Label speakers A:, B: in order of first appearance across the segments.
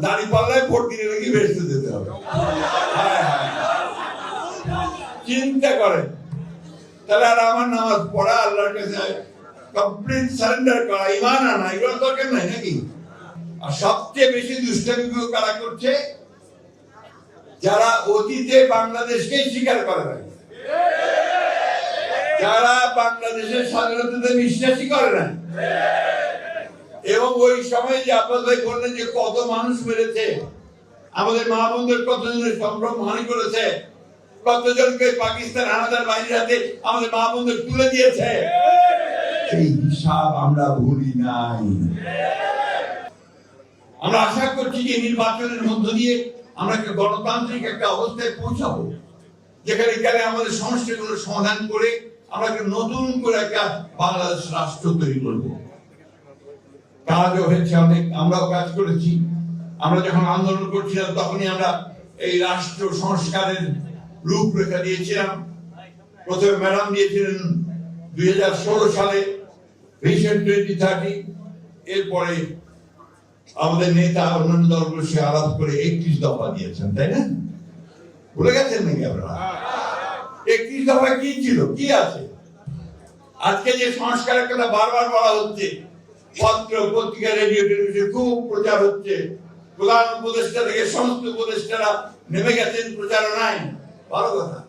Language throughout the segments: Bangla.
A: দাড়ি পাল্লায় ভোট দিলে নাকি বেসতে যেতে হবে। চিন্তা করেন, তাহলে আর আমার নামাজ পড়া, আল্লাহর কাছে কমপ্লিট সারেন্ডার করা, ঈমান আনা, এগুলো দরকার নাই নাকি? আর সবচেয়ে বেশি দুষ্টামিগুলো কারা করছে? যারা অতীতে বাংলাদেশকে স্বীকার করে না, যারা বাংলাদেশের স্বাধীনতাতে বিশ্বাসই করে না, এবং ওই সময় যে আব্বাস ভাই বললেন যে কত মানুষ মেরেছে, আমাদের মা বোনদের কতজনের সম্ভ্রম হানি করেছে, কতজনকে পাকিস্তান হানাদার বাহিনীর হাতে আমাদের মা বোনদের তুলে দিয়েছে, সেই হিসাব আমরা ভুলি নাই। আমরা আশা করছি যে নির্বাচনের মধ্য দিয়ে আমরা একটা গণতান্ত্রিক একটা অবস্থায় পৌঁছাবো, যেখানে আমাদের সমস্যাগুলো সমাধান করে আমরা নতুন করে একটা বাংলাদেশ রাষ্ট্র তৈরি করবো। কাজও হয়েছে অনেক, আমরাও কাজ করেছি। আমরা যখন আন্দোলন করছিলাম তখনই আমরা এই রাষ্ট্র সংস্কারের রূপরেখা দিয়েছিলাম। প্রথমে ম্যাডাম দিয়েছিলেন 2016 সালে ভিশন 2030, এরপরে আমাদের নেতা অন্যান্য দলগুলো সে আলাপ করে 31 দফা দিয়েছেন, তাই না? ভুলে গেছেন নাকি আপনারা? 31 দফা কি ছিল, কি আছে? আজকে যে সংস্কারের কথা বারবার বলা হচ্ছে, পত্র পত্রিকা রেডিও টেলিভিশন খুব প্রচার হচ্ছে, প্রধান উপদেষ্টা থেকে সমস্ত উপদেষ্টারা নেমে গেছেন প্রচারণায়, ভালো কথা।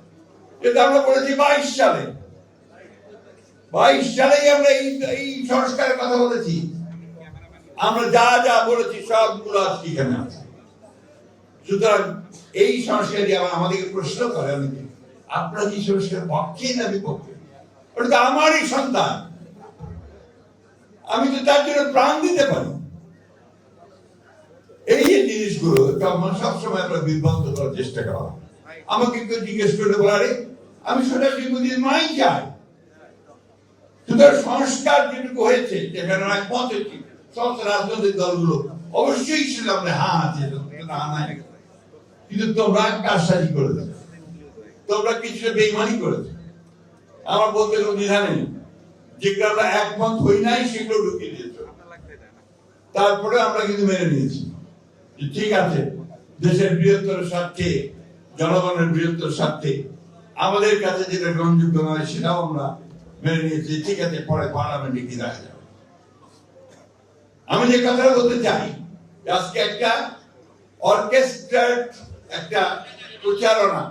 A: এটা আমরা বলেছি 22 সালে, 22 সালেই আমরা এই সংস্কারের কথা বলেছি। আমরা যা যা বলেছি সবগুলো আজকে এখানে আছে। সুতরাং এই সংস্কার দিয়ে আমাদেরকে প্রশ্ন করে অনেকে, আপনারা কি সংস্কার পক্ষে না বিপক্ষে? ওটা তো আমারই সন্তান, আমি তো তার জন্য প্রাণ দিতে পারি। এই যে জিনিসগুলো সবসময় আমরা বিভ্রান্ত করার চেষ্টা করা। আমাকে কেউ জিজ্ঞেস করতে বলে, আমি সরাসরি মোদীর মাই চাই। সুতরাং সংস্কার যেটুকু হয়েছে, যেখানে একমত হয়েছি সমস্ত রাজনৈতিক দলগুলো, অবশ্যই ছিলাম হ্যাঁ আছে, কিন্তু তোমরা কারসাজি করেছো, তোমরা কিছু বেইমানি করেছো। আমার বলতে কোনো দ্বিধা নেই, যেগুলো আমরা একমত হই নাই সেগুলো ঢুকিয়ে দিয়েছ। তারপরে আমরা কিন্তু মেনে নিয়েছি যে ঠিক আছে, দেশের বৃহত্তর স্বার্থে, জনগণের বৃহত্তর স্বার্থে আমাদের কাছে যেটা গ্রহণযোগ্য নয় সেটাও আমরা মেনে নিয়েছি। ঠিক আছে, পরে পার্লামেন্টে কি দেখা যাবে। আমি যে কথাটা বলতে চাই, আজকে একটা অর্কেস্ট্রার একটা প্রচারণা,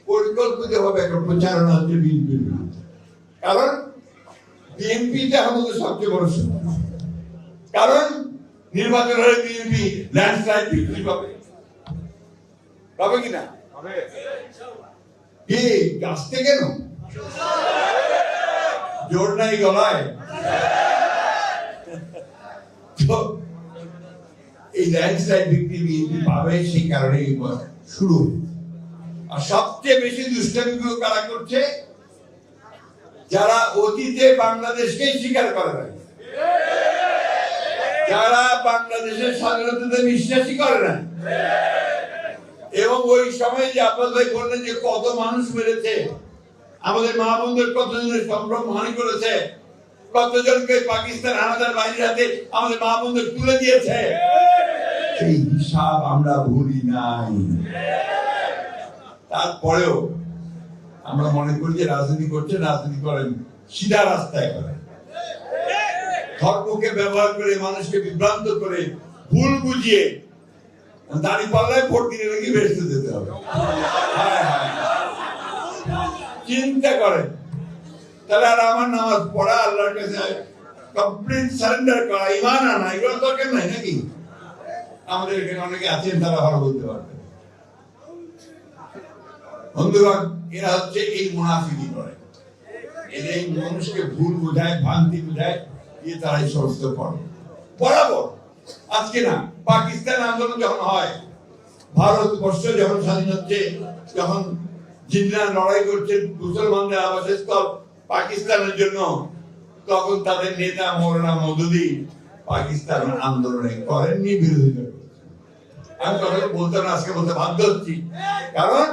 A: পরিকল্পিতভাবে একটা প্রচারণা হচ্ছে বিএনপির বিরুদ্ধে। কারণ বিএনপিতে আমাদের সবচেয়ে বড় সমস্যা, কারণ নির্বাচন হলে বিএনপি ল্যান্ডস্লাইড বিক্রি পাবে, পাবে কিনা? কি আসতে কেন জোর নাই গলায়? তো এই ল্যান্ডস্লাইড বিক্রি বিএনপি পাবে, সেই কারণে শুরু। আর সবচেয়ে বেশি দুষ্টামিগুলো কারা করছে? যারা অতীতে বাংলাদেশকে স্বীকার করে না, যারা বাংলাদেশের স্বাধীনতাতে বিশ্বাসই করে না, এবং ওই সময় যে আব্বাস ভাই বললেন যে কত মানুষ মেরেছে, আমাদের মা বোনদের কতজনের সম্ভ্রম হানি করেছে, কতজনকে পাকিস্তান হানাদার বাহিনীর হাতে আমাদের মা বোনদের তুলে দিয়েছে, সেই হিসাব আমরা ভুলি নাই। তারপরেও আমরা মনে করি যে রাজনীতি করছে, রাজনীতি করেন সিধা রাস্তায় করেন, ধর্মকে ব্যবহার করে মানুষকে বিভ্রান্ত করে ভুল বুঝিয়ে দাড়ি পাল্লায় ভোট দিলে নাকি বেসতে যেতে হবে। চিন্তা করেন, তাহলে আর আমার নামাজ পড়া, আল্লাহর কাছে কমপ্লিট সারেন্ডার করা, ঈমান আনা, এগুলো দরকার নাই নাকি? আমাদের এখানে অনেকে আছেন, তারা ভালো বলতে পারবেন। বন্ধুগণ, এরা হচ্ছে এই মুনাফিকি করে, এরা এই মানুষকে ভুল বোঝায়, ভ্রান্তি বোঝায়, দিয়ে তারা এই সমস্ত করে বরাবর। আজকে না, পাকিস্তান আন্দোলন যখন হয়, ভারতবর্ষ যখন স্বাধীন হচ্ছে, যখন জিন্নারা লড়াই করছেন মুসলমানদের আবাসস্থল পাকিস্তানের জন্য, তখন তাদের নেতা মৌলানা মওদুদি পাকিস্তান আন্দোলনে করেননি, বিরোধিতা করেছেন। আমি কথাটা বলতে না, আজকে বলতে বাধ্য হচ্ছি, কারণ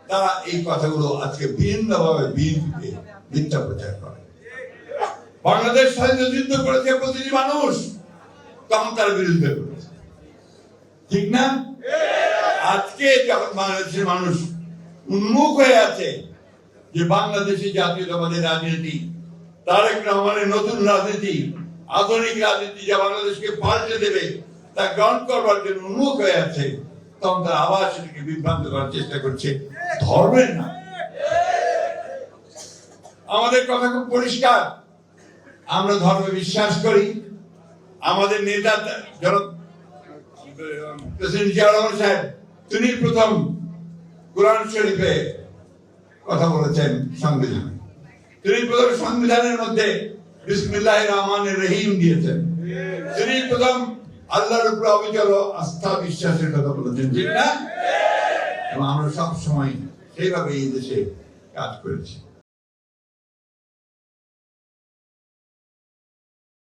A: তারা এই কথাগুলো আজকে ভিন্নভাবে বিএনপিকে মিথ্যা প্রচার করে। বাংলাদেশ স্বাধীনতা যুদ্ধ করেছে প্রতিটি মানুষ, তখন তার বিরুদ্ধে করেছে। ঠিক না? আজকে যখন বাংলাদেশের মানুষ উন্মুখ হয়ে আছে যে বাংলাদেশি জাতীয়তাবাদী রাজনীতি, তারেক রহমানের নতুন রাজনীতি, আধুনিক রাজনীতি যা বাংলাদেশকে পাল্টে দেবে তা গ্রহণ করবার জন্য উন্মুখ হয়ে আছে, তখন তারা আবার সেটাকে বিভ্রান্ত করার চেষ্টা করছে ধর্মের না। আমাদের কথা খুব পরিষ্কার, আমরা ধর্মে বিশ্বাস করি। আমাদের নেতা প্রেসিডেন্ট জিয়া রহমান সাহেব, তিনি প্রথম কোরআন শরীফে কথা বলেছেন সংবিধানে। তিনি প্রথম সংবিধানের মধ্যে বিসমিল্লাহির রহমানির রহিম দিয়েছেন। তিনি প্রথম আল্লাহর উপর অবিচল আস্থা বিশ্বাসের কথা বলেছেন, ঠিক না? এবং আমরা সব সময় সেইভাবে এই দেশে কাজ করেছি।